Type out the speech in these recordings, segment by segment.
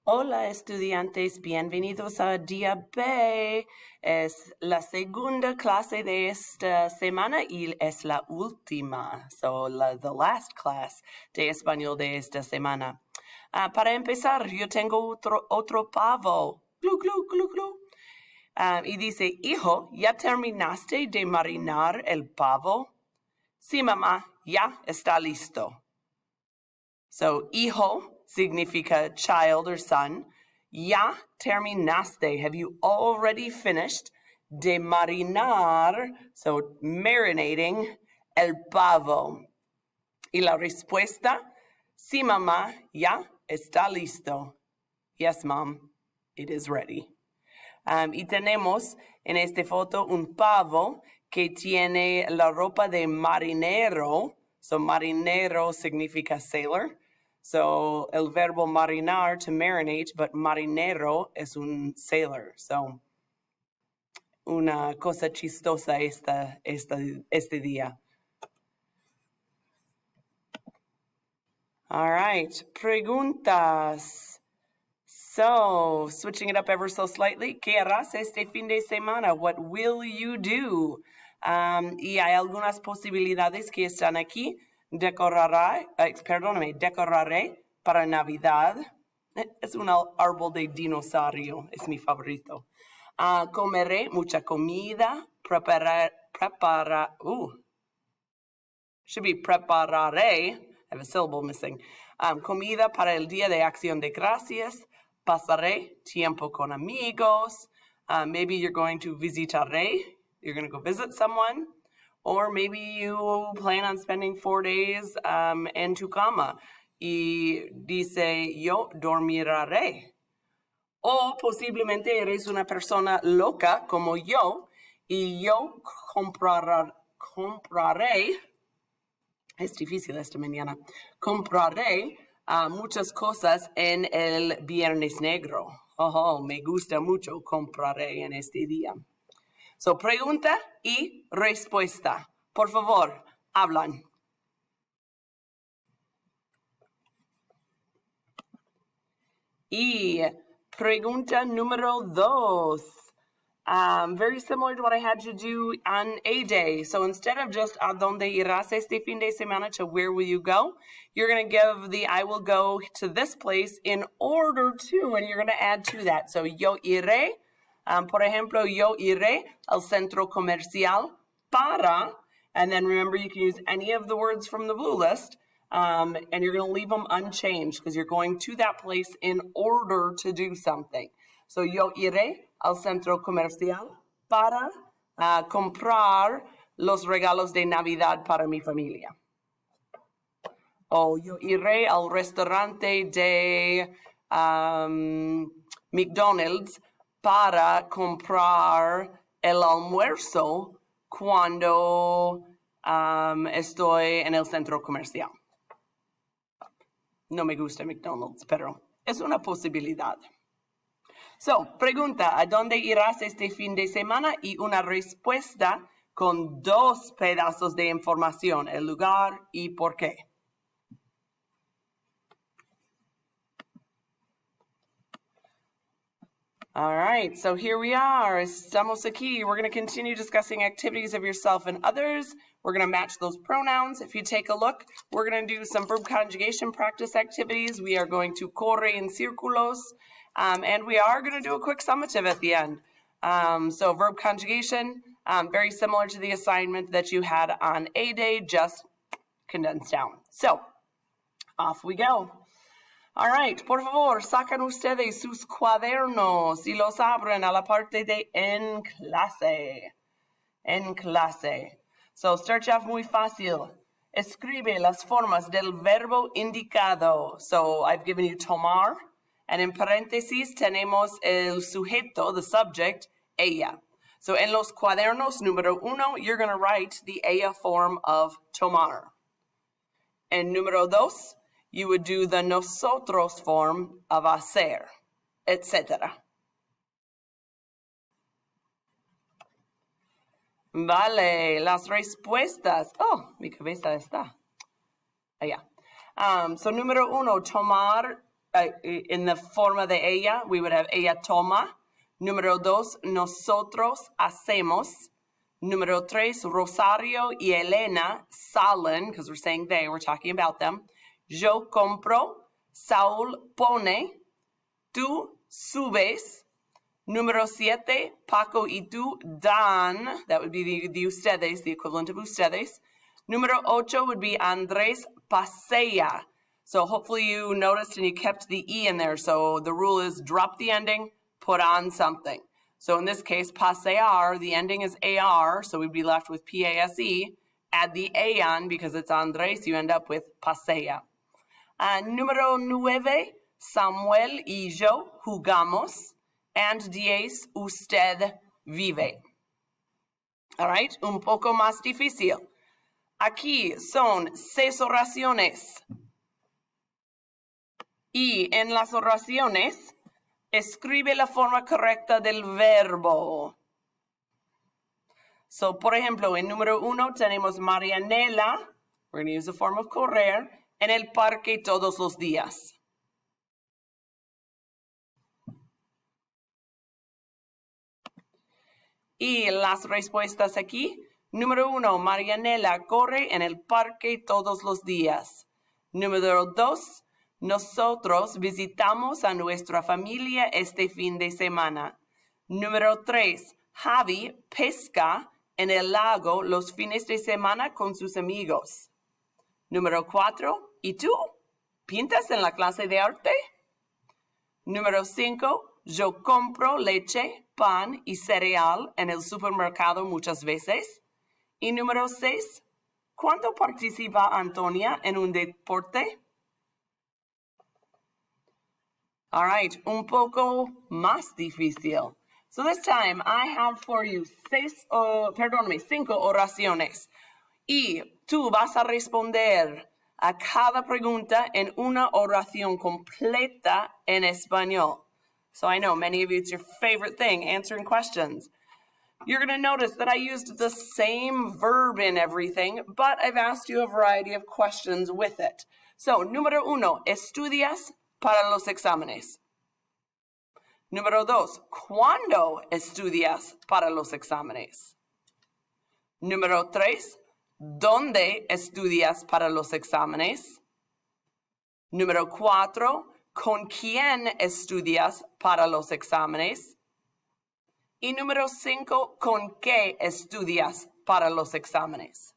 Hola estudiantes, bienvenidos a Día B. Es la segunda clase de esta semana y es la última, the last class de español de esta semana. Para empezar, yo tengo otro pavo. Glu, glu, glu, glu. Y dice, hijo, ¿ya terminaste de marinar el pavo? Sí, mamá, ya está listo. So, hijo significa child or son. Ya terminaste. Have you already finished de marinar? So, marinating el pavo. Y la respuesta, sí, mamá, ya está listo. Yes, mom, it is ready. Y tenemos en esta foto un pavo que tiene la ropa de marinero. So, marinero significa sailor. So, el verbo marinar, to marinate, but marinero es un sailor. So, una cosa chistosa este día. All right, preguntas. So, switching it up ever so slightly, ¿qué harás este fin de semana? What will you do? Y hay algunas posibilidades que están aquí. Decoraré para Navidad. Es un árbol de dinosaurio, es mi favorito. Comeré mucha comida, prepararé, I have a syllable missing. Comida para el Día de Acción de Gracias. Pasaré tiempo con amigos. Maybe you're going to visitaré. You're going to go visit someone. Or maybe you plan on spending 4 days en tu cama. Y dice, yo dormiré. O posiblemente eres una persona loca como yo. Y yo compraré. Es difícil esta mañana. Compraré muchas cosas en el Viernes Negro. Me gusta mucho. Compraré en este día. So, pregunta y respuesta. Por favor, hablan. Y pregunta número 2. Very similar to what I had you do on A Day. So instead of just a dónde irás este fin de semana to where will you go, you're going to give the I will go to this place in order to, and you're going to add to that. So yo iré, por ejemplo, yo iré al centro comercial para, and then remember you can use any of the words from the blue list, and you're going to leave them unchanged because you're going to that place in order to do something. So yo iré al centro comercial para comprar los regalos de Navidad para mi familia. O yo iré al restaurante de McDonald's para comprar el almuerzo cuando estoy en el centro comercial. No me gusta McDonald's, pero es una posibilidad. So, pregunta, ¿a dónde irás este fin de semana? Y una respuesta con 2 pedazos de información, el lugar y por qué. All right, so here we are. Estamos aquí. We're going to continue discussing activities of yourself and others. We're going to match those pronouns. If you take a look, we're going to do some verb conjugation practice activities. We are going to corre en círculos. And we are going to do a quick summative at the end. So verb conjugation, very similar to the assignment that you had on A Day, just condensed down. So, off we go. All right, por favor, sacan ustedes sus cuadernos y los abren a la parte de en clase. En clase. So, start off muy fácil. Escribe las formas del verbo indicado. So, I've given you tomar. And en paréntesis tenemos el sujeto, the subject, ella. So en los cuadernos número 1, you're going to write the ella form of tomar. En número 2, you would do the nosotros form of hacer, etc. Vale, las respuestas. Oh, mi cabeza está allá. So número 1, tomar in the forma de ella, we would have ella toma. Número 2, nosotros hacemos. Número 3, Rosario y Elena salen, because we're saying they, we're talking about them. Yo compro, Saúl pone, tú subes. Número 7, Paco y tú dan. That would be the ustedes, the equivalent of ustedes. Número 8 would be Andrés pasea. So hopefully you noticed and you kept the E in there. So the rule is drop the ending, put on something. So in this case, pasear, the ending is AR, so we'd be left with PASE. Add the A on because it's Andrés, you end up with pasea. Número 9, Samuel y yo jugamos. And 10, usted vive. All right, un poco más difícil. Aquí son 6 oraciones. Y en las oraciones, escribe la forma correcta del verbo. So, por ejemplo, en número 1 tenemos Marianela, we're going to use the form of correr, en el parque todos los días. Y las respuestas aquí. Número 1, Marianela corre en el parque todos los días. Número 2, nosotros visitamos a nuestra familia este fin de semana. Número 3, Javi pesca en el lago los fines de semana con sus amigos. Número 4, ¿y tú? ¿Pintas en la clase de arte? Número 5, yo compro leche, pan y cereal en el supermercado muchas veces. Y número 6, ¿cuándo participa Antonia en un deporte? All right, un poco más difícil. So this time I have for you 5 oraciones. Y tú vas a responder a cada pregunta en una oración completa en español. So I know many of you, it's your favorite thing, answering questions. You're going to notice that I used the same verb in everything, but I've asked you a variety of questions with it. So, número 1, ¿estudias para los exámenes? Número 2, ¿cuándo estudias para los exámenes? Número 3, ¿dónde estudias para los exámenes? Número 4, ¿con quién estudias para los exámenes? Y número 5, ¿con qué estudias para los exámenes?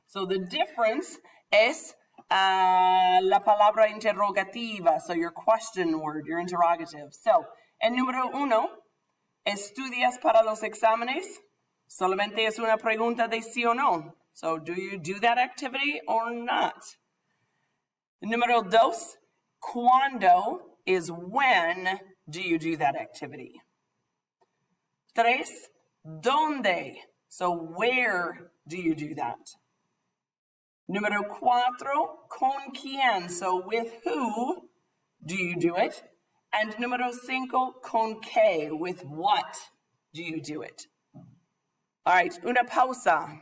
So the difference es la palabra interrogativa, so your question word, your interrogative. So, en número 1, ¿estudias para los exámenes? Solamente es una pregunta de sí o no. So, do you do that activity or not? Número 2, ¿cuándo is when do you do that activity? 3, ¿dónde? So, where do you do that? Número 4, ¿con quién? So, with who do you do it? And número 5, ¿con qué? With what do you do it? All right, una pausa.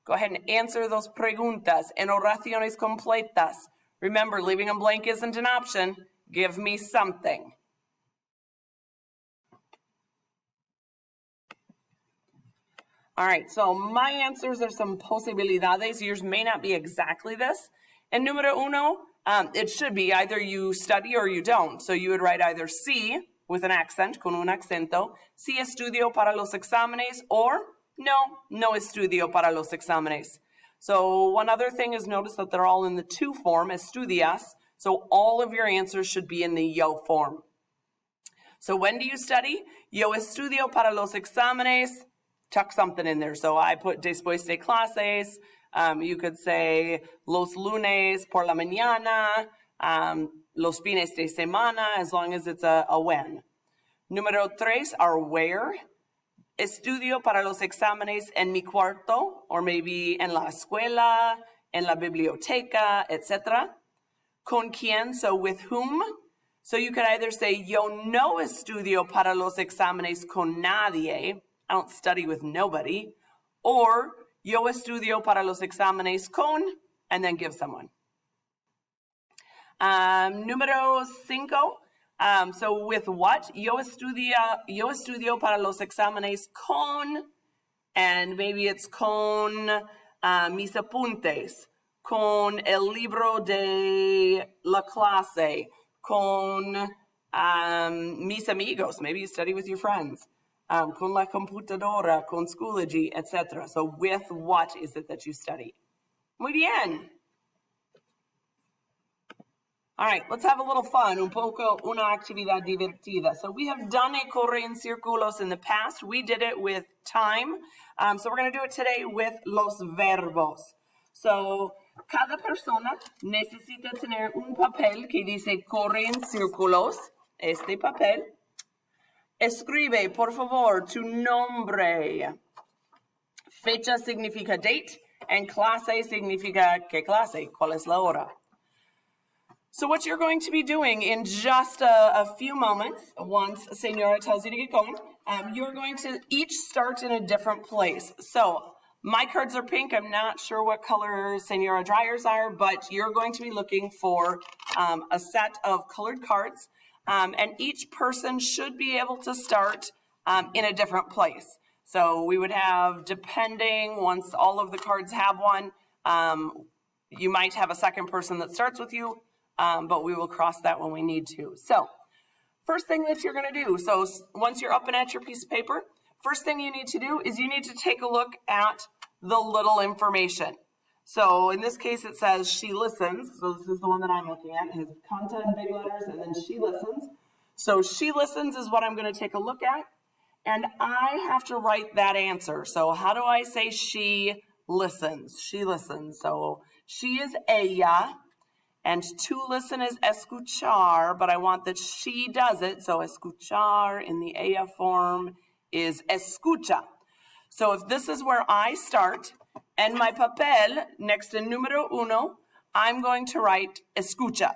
Go ahead and answer those preguntas en oraciones completas. Remember, leaving them blank isn't an option. Give me something. All right, so my answers are some posibilidades. Yours may not be exactly this. And número 1, it should be either you study or you don't. So you would write either sí, with an accent, con un acento, sí estudio para los exámenes, or no estudio para los exámenes. So one other thing is notice that they're all in the to form, estudias. So all of your answers should be in the yo form. So when do you study? Yo estudio para los exámenes. Tuck something in there. So I put después de clases. You could say los lunes por la mañana, los fines de semana, as long as it's a when. Número 3 are where. Estudio para los exámenes en mi cuarto, or maybe en la escuela, en la biblioteca, etc. Con quién, so with whom. So you could either say, yo no estudio para los exámenes con nadie. I don't study with nobody. Or, yo estudio para los exámenes con, and then give someone. Número 5. So with what? Yo estudio para los exámenes con, and maybe it's con mis apuntes, con el libro de la clase, con mis amigos. Maybe you study with your friends. Con la computadora, con Schoology, etc. So with what is it that you study? Muy bien. All right, let's have a little fun, una actividad divertida. So we have done a corre en círculos in the past. We did it with time. So we're going to do it today with los verbos. So cada persona necesita tener un papel que dice corre en círculos, este papel. Escribe, por favor, tu nombre. Fecha significa date, and clase significa qué clase, cuál es la hora. So what you're going to be doing in just a few moments, once Senora tells you to get going, you're going to each start in a different place. So my cards are pink. I'm not sure what color Senora Dreyer's are, but you're going to be looking for a set of colored cards. And each person should be able to start in a different place. So we would have, depending, once all of the cards have one, you might have a second person that starts with you, but we will cross that when we need to. So first thing that you're going to do, so once you're up and at your piece of paper, first thing you need to do is you need to take a look at the little information. So in this case, it says she listens. So this is the one that I'm looking at. It has content in big letters, and then she listens. So she listens is what I'm going to take a look at. And I have to write that answer. So how do I say she listens? She listens. So she is ella. And to listen is escuchar, but I want that she does it. So escuchar in the ella form is escucha. So if this is where I start, and my papel next to número uno, I'm going to write escucha.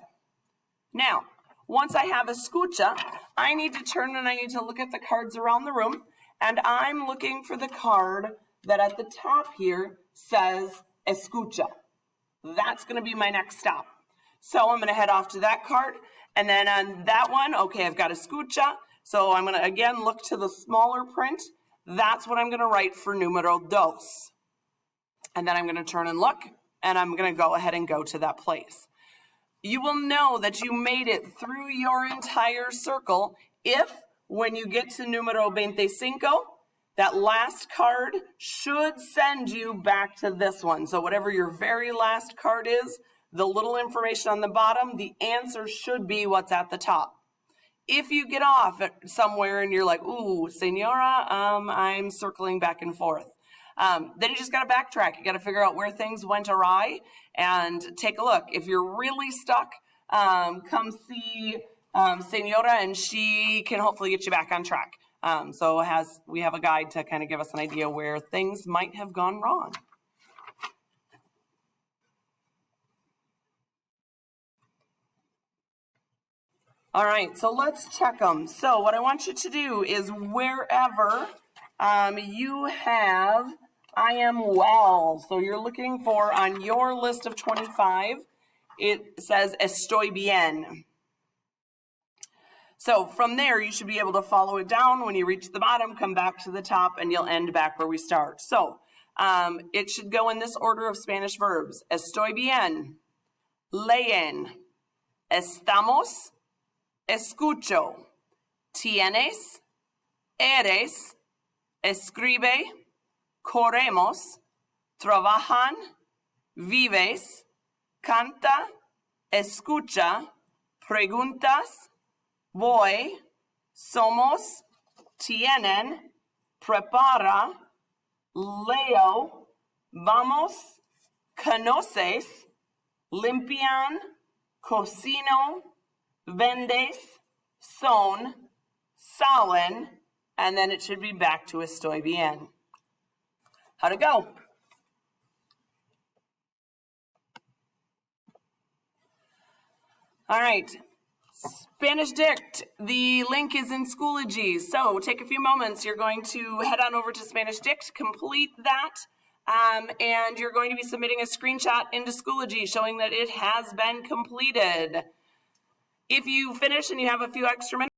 Now, once I have escucha, I need to turn and I need to look at the cards around the room, and I'm looking for the card that at the top here says escucha. That's going to be my next stop. So I'm going to head off to that card, and then on that one, okay, I've got escucha. So I'm going to again look to the smaller print. That's what I'm going to write for número dos. And then I'm going to turn and look, and I'm going to go ahead and go to that place. You will know that you made it through your entire circle if, when you get to número 25, that last card should send you back to this one. So whatever your very last card is, the little information on the bottom, the answer should be what's at the top. If you get off somewhere and you're like, ooh, Senora, I'm circling back and forth. Then you just got to backtrack. You got to figure out where things went awry and take a look. If you're really stuck, come see Senora, and she can hopefully get you back on track. So we have a guide to kind of give us an idea where things might have gone wrong. All right, so let's check them. So what I want you to do is wherever you have I am well. So you're looking for, on your list of 25, it says estoy bien. So from there, you should be able to follow it down. When you reach the bottom, come back to the top, and you'll end back where we start. So it should go in this order of Spanish verbs. Estoy bien, leen, estamos, escucho, tienes, eres, escribe, corremos, trabajan, vives, canta, escucha, preguntas, voy, somos, tienen, prepara, leo, vamos, conoces, limpian, cocino, vendes, son, salen, and then it should be back to estoy bien. How'd it go? All right. Spanish Dict, the link is in Schoology. So take a few moments. You're going to head on over to Spanish Dict, complete that, and you're going to be submitting a screenshot into Schoology showing that it has been completed. If you finish and you have a few extra minutes,